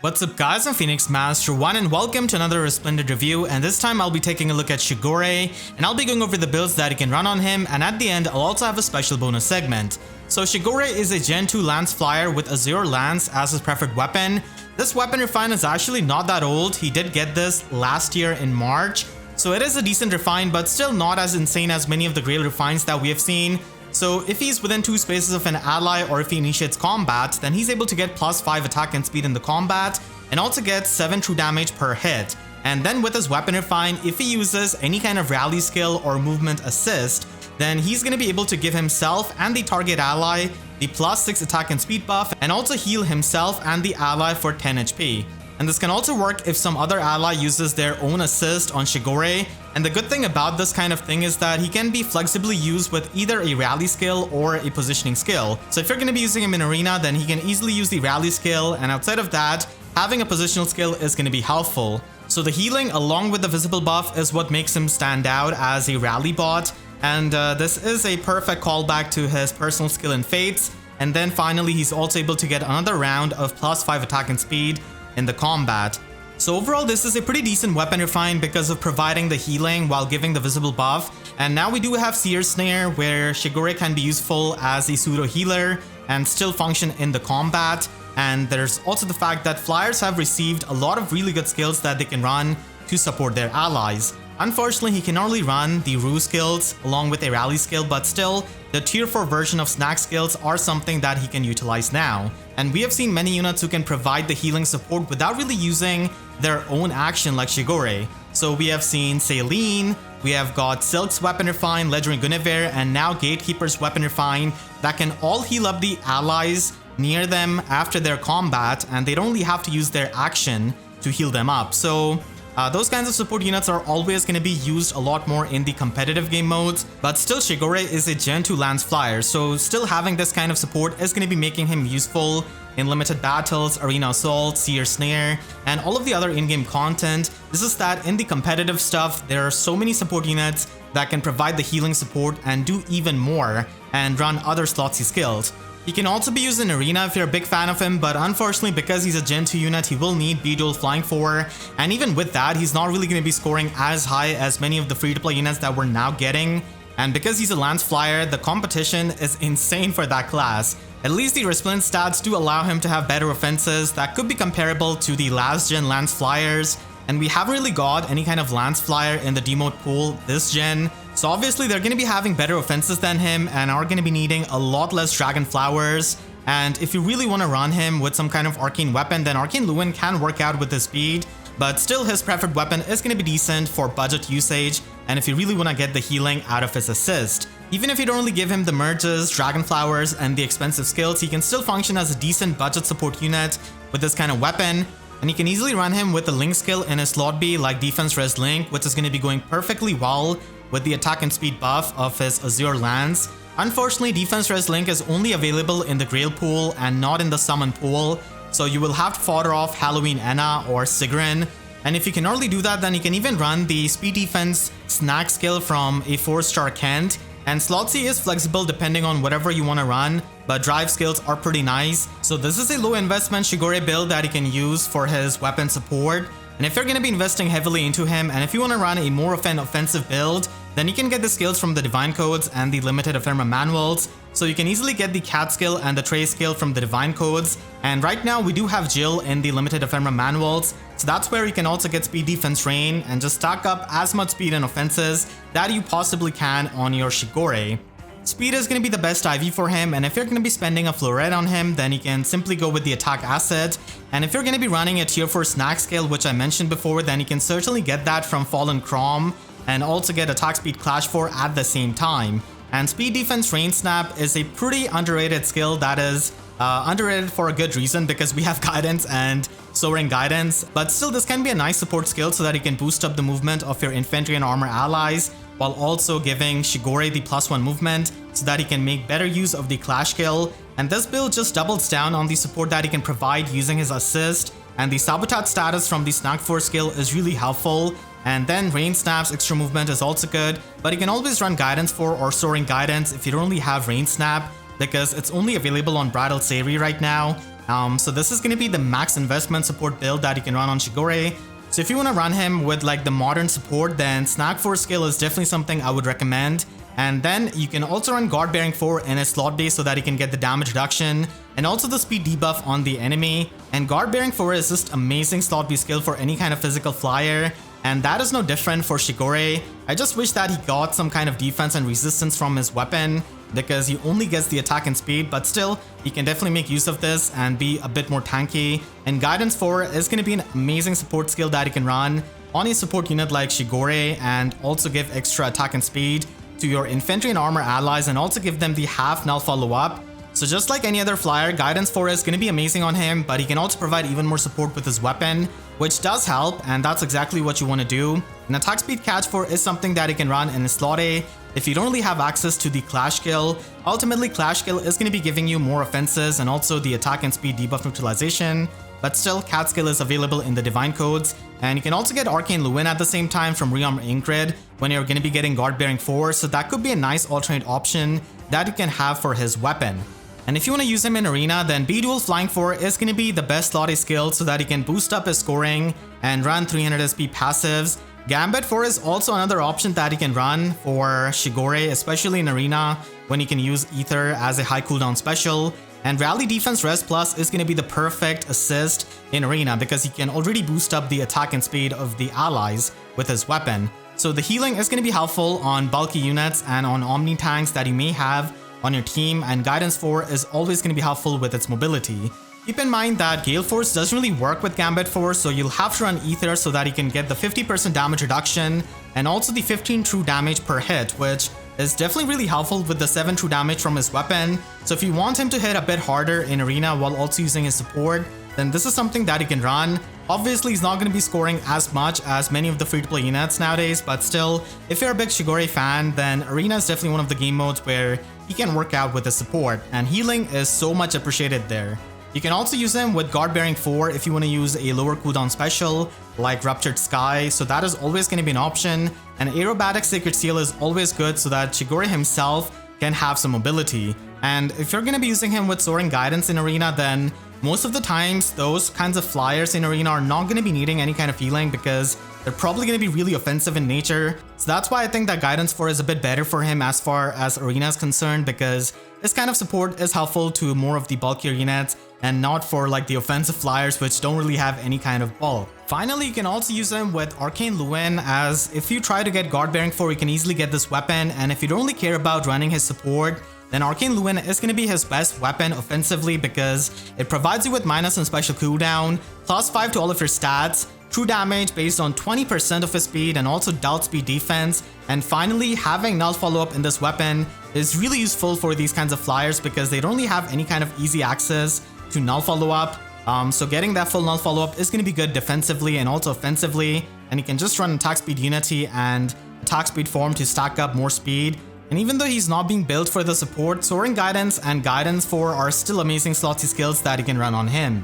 What's up guys, I'm Phoenix Master 1 and welcome to another Resplendent review, and this time I'll be taking a look at Shigure and I'll be going over the builds that you can run on him, and at the end I'll also have a special bonus segment. So Shigure is a Gen 2 Lance Flyer with Azura Lance as his preferred weapon. This weapon refine is actually not that old, he did get this last year in March. So it is a decent refine but still not as insane as many of the Grail refines that we have seen. So if he's within 2 spaces of an ally or if he initiates combat, then he's able to get +5 attack and speed in the combat and also get 7 true damage per hit. And then with his weapon refine, if he uses any kind of rally skill or movement assist, then he's going to be able to give himself and the target ally the +6 attack and speed buff and also heal himself and the ally for 10 HP. And this can also work if some other ally uses their own assist on Shigure. And the good thing about this kind of thing is that he can be flexibly used with either a rally skill or a positioning skill. So if you're going to be using him in arena, then he can easily use the rally skill, and outside of that, having a positional skill is going to be helpful. So the healing along with the visible buff is what makes him stand out as a rally bot, and this is a perfect callback to his personal skill in Fates. And then finally he's also able to get another round of +5 attack and speed in the combat. So overall this is a pretty decent weapon refine because of providing the healing while giving the visible buff. And now we do have Seer's Snare where Shigure can be useful as a pseudo healer and still function in the combat. And there's also the fact that flyers have received a lot of really good skills that they can run to support their allies. Unfortunately, he can only run the Rue skills along with a rally skill, but still, the tier 4 version of snack skills are something that he can utilize now. And we have seen many units who can provide the healing support without really using their own action like Shigure. So we have seen Saline, we have got Silk's Weapon Refine, Legendary Guinevere, and now Gatekeeper's Weapon Refine that can all heal up the allies near them after their combat, and they don't only have to use their action to heal them up. So those kinds of support units are always going to be used a lot more in the competitive game modes, but still Shigure is a Gen 2 Lance Flyer, so still having this kind of support is going to be making him useful in limited battles, arena assault, Seer's Snare, and all of the other in-game content. This is that in the competitive stuff, there are so many support units that can provide the healing support and do even more and run other slotsy skills. He can also be used in arena if you're a big fan of him, but unfortunately because he's a Gen 2 unit, he will need B-Dual Flying 4, and even with that, he's not really going to be scoring as high as many of the free-to-play units that we're now getting. And because he's a Lance Flyer, the competition is insane for that class. At least the Resplendent stats do allow him to have better offenses that could be comparable to the last gen Lance Flyers, and we haven't really got any kind of Lance Flyer in the demote pool this gen. So obviously they're going to be having better offenses than him and are going to be needing a lot less Dragon Flowers. And if you really want to run him with some kind of Arcane weapon, then Arcane Lewin can work out with his speed, but still his preferred weapon is going to be decent for budget usage and if you really want to get the healing out of his assist. Even if you don't really give him the merges, Dragon Flowers, and the expensive skills, he can still function as a decent budget support unit with this kind of weapon. And you can easily run him with the Link skill in his slot B like Defense Res Link, which is going to be going perfectly well with the attack and speed buff of his Azura Lance. Unfortunately, Defense Res Link is only available in the Grail pool and not in the Summon pool, so you will have to fodder off Halloween Enna or Sigrun. And if you can only do that, then you can even run the Speed Defense Snack skill from a 4-star Kent. And Slot C is flexible depending on whatever you want to run, but drive skills are pretty nice. So this is a low investment Shigure build that you can use for his weapon support. And if you're going to be investing heavily into him, and if you want to run a more offensive build, then you can get the skills from the Divine Codes and the limited Ephemera manuals. So you can easily get the Cat skill and the Trey skill from the Divine Codes. And right now we do have Jill in the limited Ephemera manuals. So that's where you can also get Speed Defense Rain and just stack up as much speed and offenses that you possibly can on your Shigure. Speed is going to be the best IV for him, and if you're going to be spending a Floret on him, then you can simply go with the attack asset. And if you're going to be running a tier 4 snack skill, which I mentioned before, then you can certainly get that from Fallen Crom and also get attack speed Clash 4 at the same time. And Speed Defense Rain Snap is a pretty underrated skill that is underrated for a good reason because we have Guidance and Soaring Guidance, but still this can be a nice support skill so that you can boost up the movement of your infantry and armor allies while also giving Shigure the +1 movement so that he can make better use of the Clash skill. And this build just doubles down on the support that he can provide using his assist, and the Sabotage status from the Snack 4 skill is really helpful. And then Rain Snap's extra movement is also good, but you can always run Guidance 4 or Soaring Guidance if you don't really have Rain Snap, because it's only available on Bridal Savory right now. So this is going to be the max investment support build that you can run on Shigure. So if you want to run him with like the modern support, then Snag Force skill is definitely something I would recommend. And then you can also run Guard Bearing 4 in his slot base so that he can get the damage reduction and also the speed debuff on the enemy. And Guard Bearing 4 is just amazing slot base skill for any kind of physical flyer. And that is no different for Shigure. I just wish that he got some kind of defense and resistance from his weapon, because he only gets the attack and speed, but still, he can definitely make use of this and be a bit more tanky. And Guidance 4 is going to be an amazing support skill that he can run on a support unit like Shigure and also give extra attack and speed to your infantry and armor allies and also give them the half null follow-up. So just like any other flyer, Guidance 4 is going to be amazing on him, but he can also provide even more support with his weapon, which does help, and that's exactly what you want to do. An attack speed catch 4 is something that he can run in his slot A if you don't really have access to the Clash skill. Ultimately, Clash skill is going to be giving you more offenses and also the attack and speed debuff neutralization, but still, Cat skill is available in the Divine Codes, and you can also get Arcane Lewin at the same time from Rearm Ingrid when you're going to be getting Guard Bearing 4, so that could be a nice alternate option that you can have for his weapon. And if you want to use him in Arena, then B-Dual Flying 4 is going to be the best slot A skill so that he can boost up his scoring and run 300 SP passives. Gambit 4 is also another option that he can run for Shigure, especially in Arena when you can use Ether as a high cooldown special. And Rally Defense Res Plus is going to be the perfect assist in Arena because he can already boost up the attack and speed of the allies with his weapon. So the healing is going to be helpful on bulky units and on Omni tanks that you may have on your team, and Guidance 4 is always going to be helpful with its mobility. Keep in mind that Gale Force doesn't really work with Gambit 4, so you'll have to run Ether so that you can get the 50% damage reduction and also the 15 true damage per hit, which is definitely really helpful with the 7 true damage from his weapon. So if you want him to hit a bit harder in Arena while also using his support, then this is something that he can run. Obviously, he's not going to be scoring as much as many of the free-to-play units nowadays, but still, if you're a big Shigure fan, then Arena is definitely one of the game modes where he can work out with his support, and healing is so much appreciated there. You can also use him with Guard Bearing 4 if you want to use a lower cooldown special like Ruptured Sky, so that is always going to be an option. And Aerobatic Sacred Seal is always good so that Shigure himself can have some mobility. And if you're going to be using him with Soaring Guidance in Arena, then most of the times those kinds of flyers in Arena are not going to be needing any kind of healing because they're probably going to be really offensive in nature. So that's why I think that Guidance 4 is a bit better for him as far as Arena is concerned, because this kind of support is helpful to more of the bulkier units and not for like the offensive flyers which don't really have any kind of bulk. Finally, you can also use him with Arcane Lewin, as if you try to get Guard Bearing 4, you can easily get this weapon, and if you don't really care about running his support, then Arcane Lewin is going to be his best weapon offensively because it provides you with minus and special cooldown, +5 to all of your stats, true damage based on 20% of his speed, and also dealt speed defense. And finally, having null follow-up in this weapon is really useful for these kinds of flyers because they don't really have any kind of easy access to null follow-up. So getting that full null follow-up is going to be good defensively and also offensively, and you can just run attack speed unity and attack speed form to stack up more speed. And even though he's not being built for the support, Soaring Guidance and Guidance 4 are still amazing slotsy skills that you can run on him.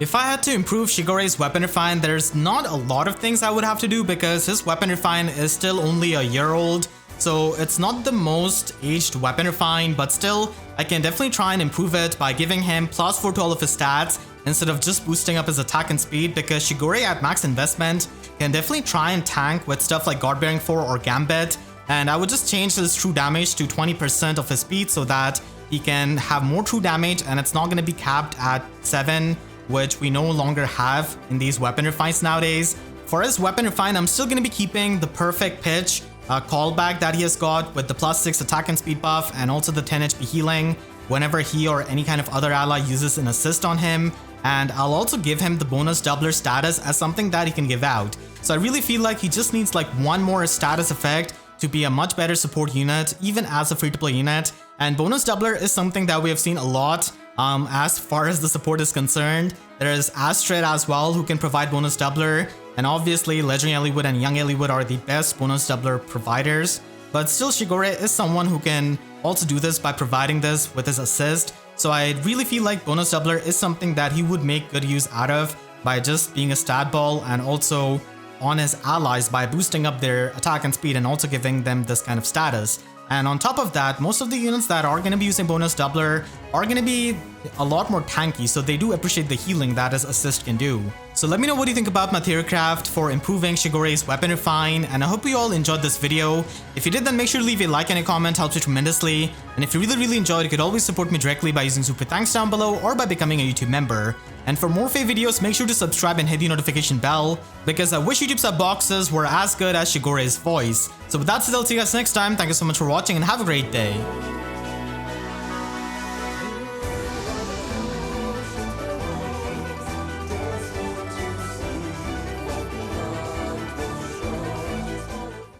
If I had to improve Shigure's Weapon Refine, there's not a lot of things I would have to do because his Weapon Refine is still only a year old. So it's not the most aged Weapon Refine, but still, I can definitely try and improve it by giving him +4 to all of his stats instead of just boosting up his attack and speed, because Shigure at max investment can definitely try and tank with stuff like Guard Bearing 4 or Gambit. And I would just change his true damage to 20% of his speed so that he can have more true damage and it's not going to be capped at 7, which we no longer have in these Weapon Refines nowadays. For his Weapon Refine, I'm still going to be keeping the perfect pitch callback that he has got with the +6 attack and speed buff and also the 10 HP healing whenever he or any kind of other ally uses an assist on him. And I'll also give him the bonus doubler status as something that he can give out. So I really feel like he just needs like one more status effect to be a much better support unit, even as a free-to-play unit. And bonus doubler is something that we have seen a lot as far as the support is concerned. There is Astrid as well, who can provide bonus doubler, and obviously Legendary Eliwood and Young Eliwood are the best bonus doubler providers. But still, Shigure is someone who can also do this by providing this with his assist. So I really feel like bonus doubler is something that he would make good use out of by just being a stat ball and also on his allies by boosting up their attack and speed and also giving them this kind of status. And on top of that, most of the units that are going to be using bonus doubler are going to be a lot more tanky, so they do appreciate the healing that his assist can do. So let me know what you think about my theory craft for improving Shigure's weapon refine, and I hope you all enjoyed this video. If you did, then make sure to leave a like and a comment, helps me tremendously. And if you really enjoyed, you could always support me directly by using super thanks down below or by becoming a YouTube member. And for more FEH videos, make sure to subscribe and hit the notification bell, because I wish YouTube sub boxes were as good as Shigure's voice. So with that said, I'll see you guys next time. Thank you so much for watching and have a great day.